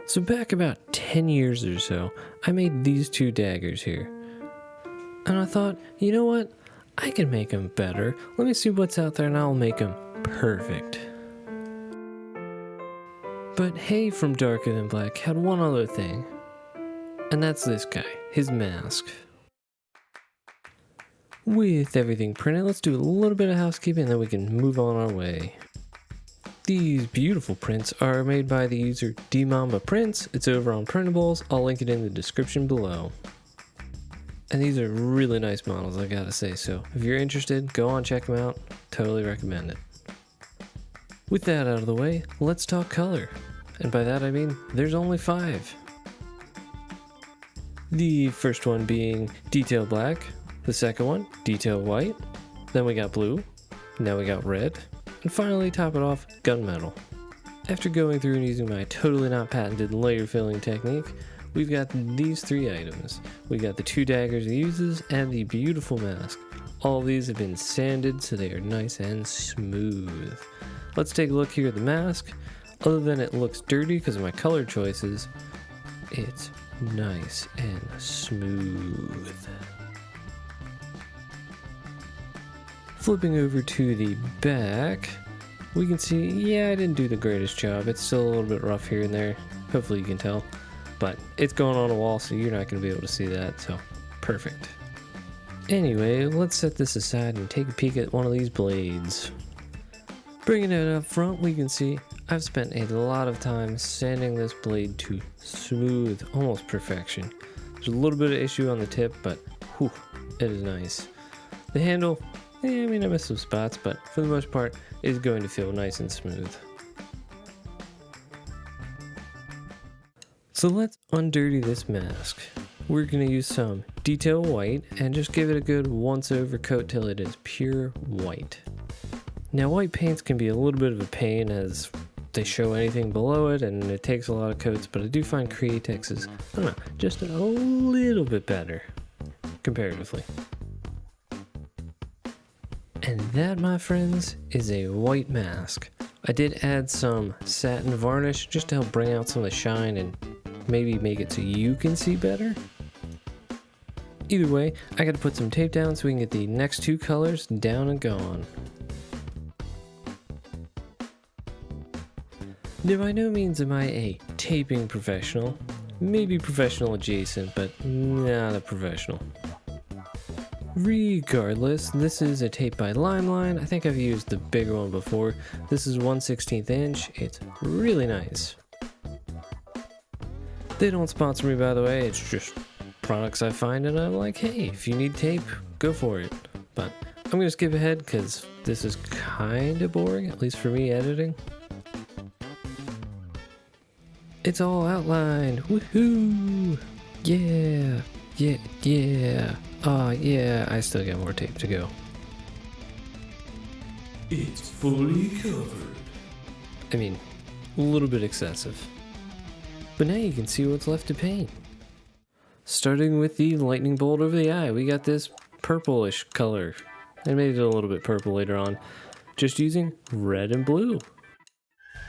So back about 10 years or so, I made these two daggers here. And I thought, you know what? I can make them better. Let me see what's out there and I'll make them perfect. But Hay from Darker Than Black had one other thing. And that's this guy, his mask. With everything printed, let's do a little bit of housekeeping and then we can move on our way. These beautiful prints are made by the user deMamba Prints. It's over on Printables. I'll link it in the description below. And these are really nice models, I gotta say, so if you're interested, go on, check them out. Totally recommend it. With that out of the way, let's talk color. And by that I mean, there's only 5. The first one being detail black, the second one, detail white, then we got blue, now we got red, and finally top it off, gunmetal. After going through and using my totally not patented layer filling technique, we've got these 3 items. We got the 2 daggers he uses and the beautiful mask. All of these have been sanded so they are nice and smooth. Let's take a look here at the mask. Other than it looks dirty because of my color choices, it's nice and smooth. Flipping over to the back, we can see, yeah, I didn't do the greatest job. It's still a little bit rough here and there. Hopefully you can tell. But it's going on a wall, so you're not going to be able to see that, so perfect. Anyway, let's set this aside and take a peek at one of these blades. Bringing it up front, we can see I've spent a lot of time sanding this blade to smooth, almost perfection. There's a little bit of issue on the tip, but whew, it is nice. The handle, I missed some spots, but for the most part, it's going to feel nice and smooth. So let's undirty this mask. We're going to use some detail white and just give it a good once over coat till it is pure white. Now white paints can be a little bit of a pain as they show anything below it and it takes a lot of coats, but I do find Createx is, I don't know, just a little bit better comparatively. And that, my friends, is a white mask. I did add some satin varnish just to help bring out some of the shine and maybe make it so you can see better. Either way, I gotta put some tape down so we can get the next 2 colors down and gone. Now by no means am I a taping professional. Maybe professional adjacent, but not a professional. Regardless, this is a tape by Limeline. I think I've used the bigger one before. This is 1/16 inch. It's really nice. They don't sponsor me, by the way. It's just products I find and I'm like, hey, if you need tape, go for it. But I'm going to skip ahead because this is kind of boring, at least for me editing. It's all outlined. Woohoo! Yeah! Yeah! Yeah! Oh yeah, I still got more tape to go. It's fully covered. I mean, a little bit excessive. But now you can see what's left to paint. Starting with the lightning bolt over the eye, we got this purplish color. I made it a little bit purple later on, just using red and blue.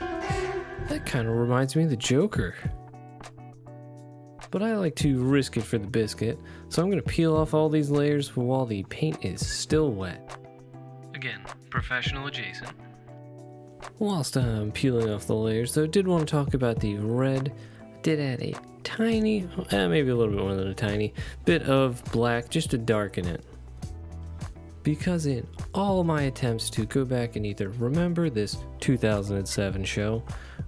That kind of reminds me of the Joker. But I like to risk it for the biscuit, so I'm going to peel off all these layers while the paint is still wet. Again, professional adjacent. Whilst I'm peeling off the layers, though, I did want to talk about the red. I did add a tiny, maybe a little bit more than a tiny, bit of black just to darken it. Because in all my attempts to go back and either remember this 2007 show,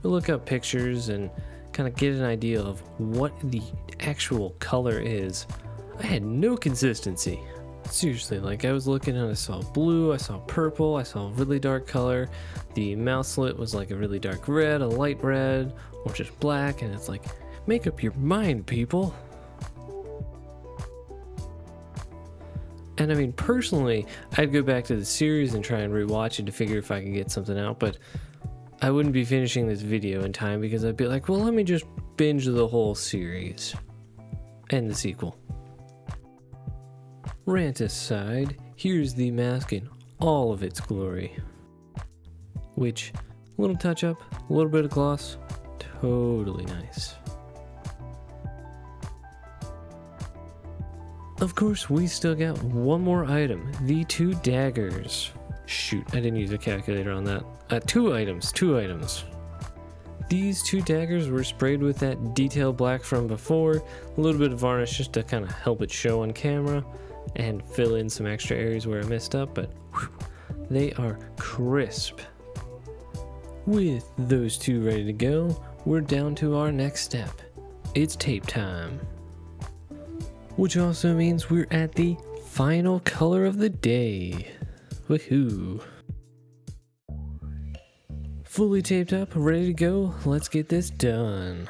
or look up pictures and kind of get an idea of what the actual color is, I had no consistency. Seriously, like I was looking and I saw blue, I saw purple, I saw a really dark color, the mouth slit was like a really dark red, a light red, or just black, and it's like, make up your mind, people. And I mean, personally, I'd go back to the series and try and rewatch it to figure if I could get something out, but I wouldn't be finishing this video in time because I'd be like, well, let me just binge the whole series and the sequel. Rant aside, here's the mask in all of its glory. Which, a little touch up, a little bit of gloss, totally nice. Of course, we still got one more item, the 2 daggers. Shoot, I didn't use a calculator on that. 2 items. These 2 daggers were sprayed with that detail black from before, a little bit of varnish just to kind of help it show on camera and fill in some extra areas where I messed up, but whew, they are crisp. With those 2 ready to go, we're down to our next step. It's tape time. Which also means we're at the final color of the day. Woohoo! Fully taped up, ready to go. Let's get this done.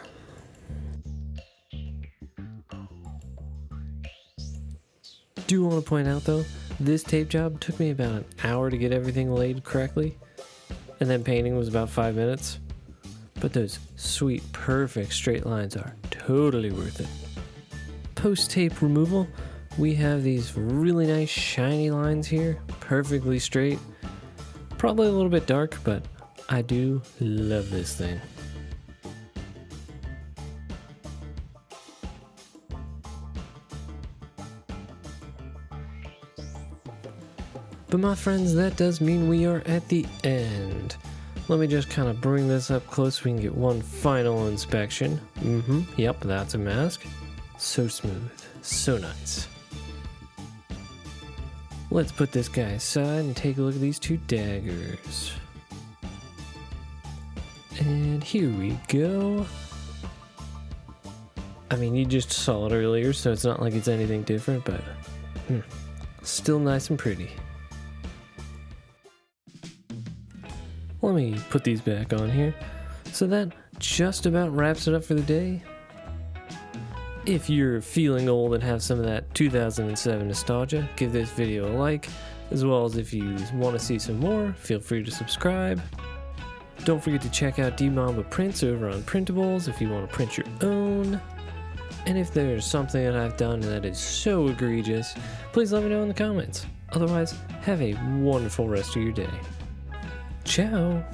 Do want to point out though, this tape job took me about an hour to get everything laid correctly, and then painting was about 5 minutes. But those sweet, perfect straight lines are totally worth it. Post-tape removal, we have these really nice shiny lines here, perfectly straight. Probably a little bit dark, but I do love this thing. But my friends, that does mean we are at the end. Let me just kind of bring this up close so we can get one final inspection. Yep, that's a mask. So smooth, so nice. Let's put this guy aside and take a look at these 2 daggers. And here we go. I mean, you just saw it earlier, so it's not like it's anything different, but still nice and pretty. Let me put these back on here. So that just about wraps it up for the day. If you're feeling old and have some of that 2007 nostalgia, give this video a like, as well as if you want to see some more, feel free to subscribe. Don't forget to check out deMamba prints over on Printables if you want to print your own. And if there's something that I've done that is so egregious, please let me know in the comments. Otherwise, have a wonderful rest of your day. Ciao!